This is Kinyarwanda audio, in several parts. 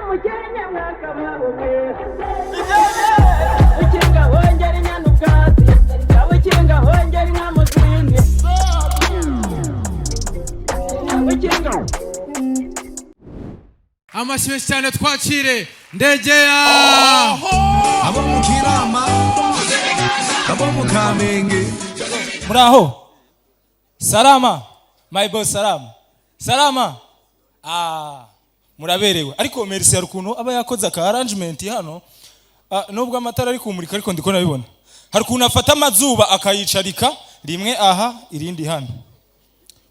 mukenya mwaka mwabuke ukinga hongera inyanubwati ukinga hongera inkamuzindi ukinga amashyi cyane twakire Ndegea abo mu Kirama abo mu Kamenge muraho salama my boss salama muraberewe ariko merci ya rukuno aba yakoze aka arrangement hano nubwo amatara ari kumurika ariko ndiko nabibona hari ukuntu afata amazuba akayicarika rimwe aha irindi hano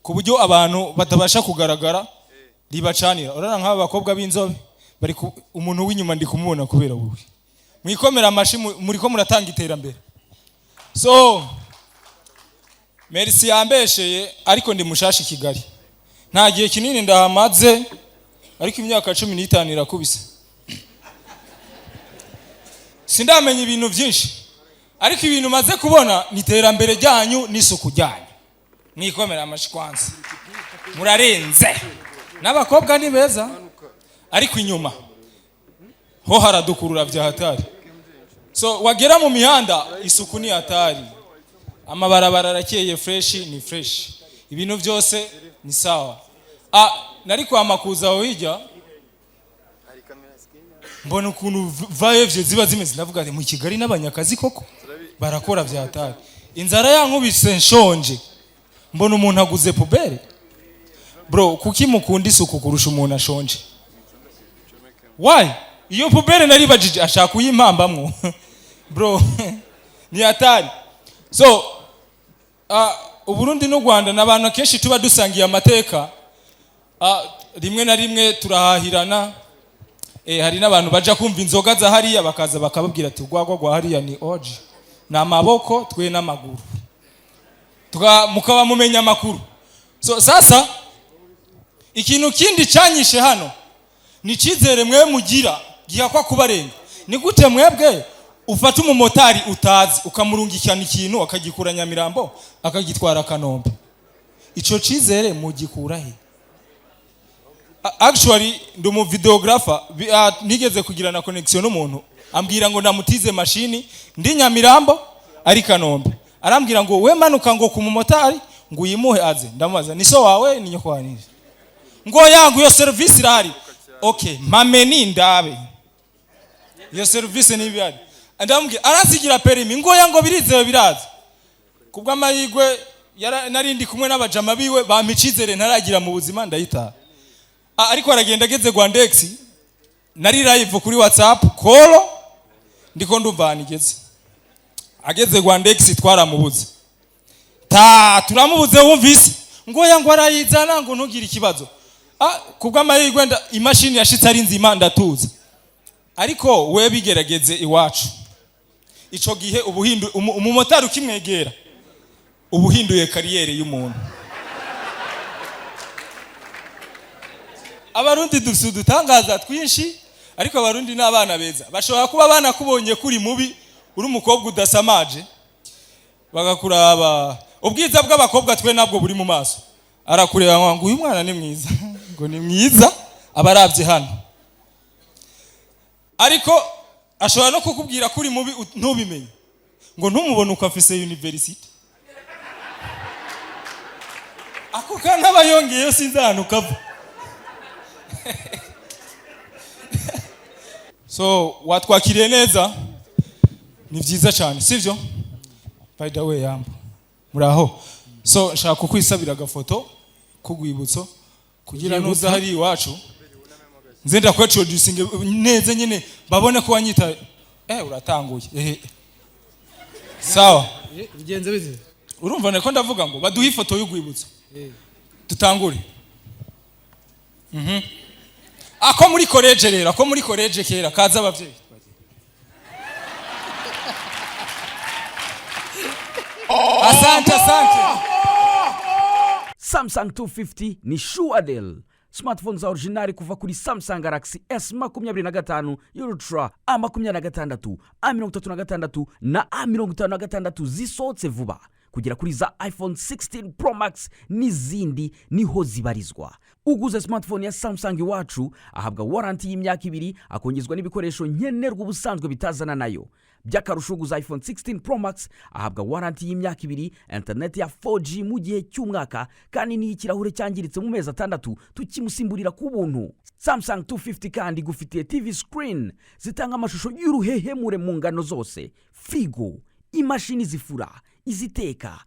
ku buryo abantu batabasha kugaragara ribacanira urana nk'aba bakobwa b'inzobe bari umuntu w'inyuma ndi kumubona kubera wowe mwikomera amashi muriko muratanga iterambere so merci yambesheye ariko ndi mushashi Kigali nta gihe kinini ndahamaze ariko imyaka 15 irakubise sindamenya ibintu byinshi ariko ibintu maze kubona ni iterambere ryanyu n'isuku ryanyu mwikomera amashi kwanza murarenze n'abakobwa ni beza ariko inyuma ho haradukurura bya hatari so wagera mu mihanda isuku ni hatari amabarabara arakeye fresh ni fresh ibintu byose ni sawa nari kwa makuza aho hijya mbona ukuntu vayevye ziba zimeze ndavuga ati mu Kigali n'abanyakazi koko barakora bya hatari inzara yankubise nshonje mbona umuntu aguze pubere bro kuki mukunda isuku kurusha umuntu ashonje why iyo pubere nari bajije ashaka kuyimpambamwo bro ni hatari so Uburundi n'u Rwanda n'abantu kenshi tuba dusangiye amateka rimwe na rimwe turahahirana hari n'abantu baja kumva inzoga za hariya bakaza bakababwira ati rwagwa hariya ni oji na maboko twe n'amaguru mukaba mumenya amakuru so sasa ikintu kindi cyanyishe hano ni cizere mwe mugira gihakwa kubarenga ni gute mwebwe ufata umumotari utazi ukamurungikana ikintu akagikura Nyamirambo akagitwara Kanombe ico cizere mugikura he actually ndo mu videographer nigeze kugirana connection n'umuntu ambwira ngo namutize machine ndi Nyamirambo ari Kanombe arambwira ngo we manuka ngo ku mumotari ngo uyimuhe aze ndamubaza ni so wawe ni nyokwanije ngo yangu yo service irahari okay mameni ndabe yo service ni byari andambwe arasigira perimi ngo yango birizewe biraza kubwa amahigwe narindi kumwe n'abajama biwe bampicizere ntaragira mu buzima ndayita ariko aragenda ageze Rwandex nari live kuri WhatsApp call ndiko ndumva nigeze ageze Rwandex twaramubuze turamubuze wumvise ngo yango arayizana ngo ntugire ikibazo kubwa amahigwe imashini yashitse ari nzima ndatuza ariko we bigerageze iwacu ico gihe ubuhindu umumotari ukimwegera ubuhinduye kariyere y'umuntu abarundi dutangaza twinshi ariko abarundi n'abana beza bashobora kuba abana kubonye kuri mubi uri umukobwa udasamaje bagakuraba ubwiza bw'abakobwa twe nabwo buri mu maso arakureba ngo uyu mwana ni mwiza ngo ni mwiza abaravye hano ariko ashobora no kukubwira kuri mubi ntubimenye ngo ntumubone uko afise university ako kana bayongeyo sinzana ukava so watwakiriye neza ni byiza cyane sivyo by the way yambo muraho so nshaka kukwisabira agafoto kugwibutso kugira nuza hari iwacu nzenda kwa introducing neza nyine babone ko wanyita uratanguye sawa bigenze bize urumva nako ndavuga ngo baduha ifoto y'ugwibutso tutangure ako muri college rero ako muri college kera kaza abavyeyi asante Samsung 250 ni Shuadel smartphones original kuva kuri Samsung Galaxy S25 Ultra A26 A36 na A56 zisohotse vuba kugera kuri za iPhone 16 Pro Max n'izindi niho zibarizwa. Uguze smartphone ya Samsung iwacu ahabwa warranty y'imyaka 2 akongezwa n'ibikoresho nkenerwa ubusanzwe bitazana nayo. By'akarusho uguze iPhone 16 Pro Max ahabwa warranty y'imyaka 2, internet ya 4G mu gihe cy'umwaka, kandi n'ikirahure cyangiritse mu mezi 6 tukimusimburira ku buntu. Samsung 250 kandi gufitiye TV screen zitanga amashusho y'uruhehemure mu ngano zose, frigo, imashini zifura, iziteka,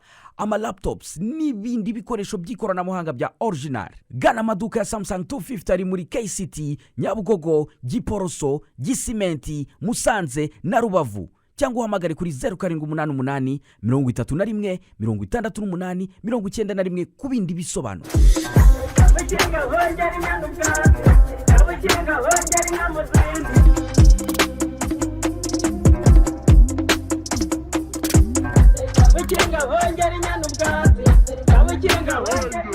laptops n'ibindi bikoresho by'ikoranabuhanga bya original. Gana amaduka ya Samsung 250 ari muri KCT, Nyabugogo, Giporoso, Gisimenti, Musanze na Rubavu, cyangwa uhamagare kuri 0788 31 68 91 ku bindi bisobanuro. Abakinga hongera inyanubwatsi, abakinga hongera inamuzindi. Abakinga hongera inyanubwatsi, abakinga hongera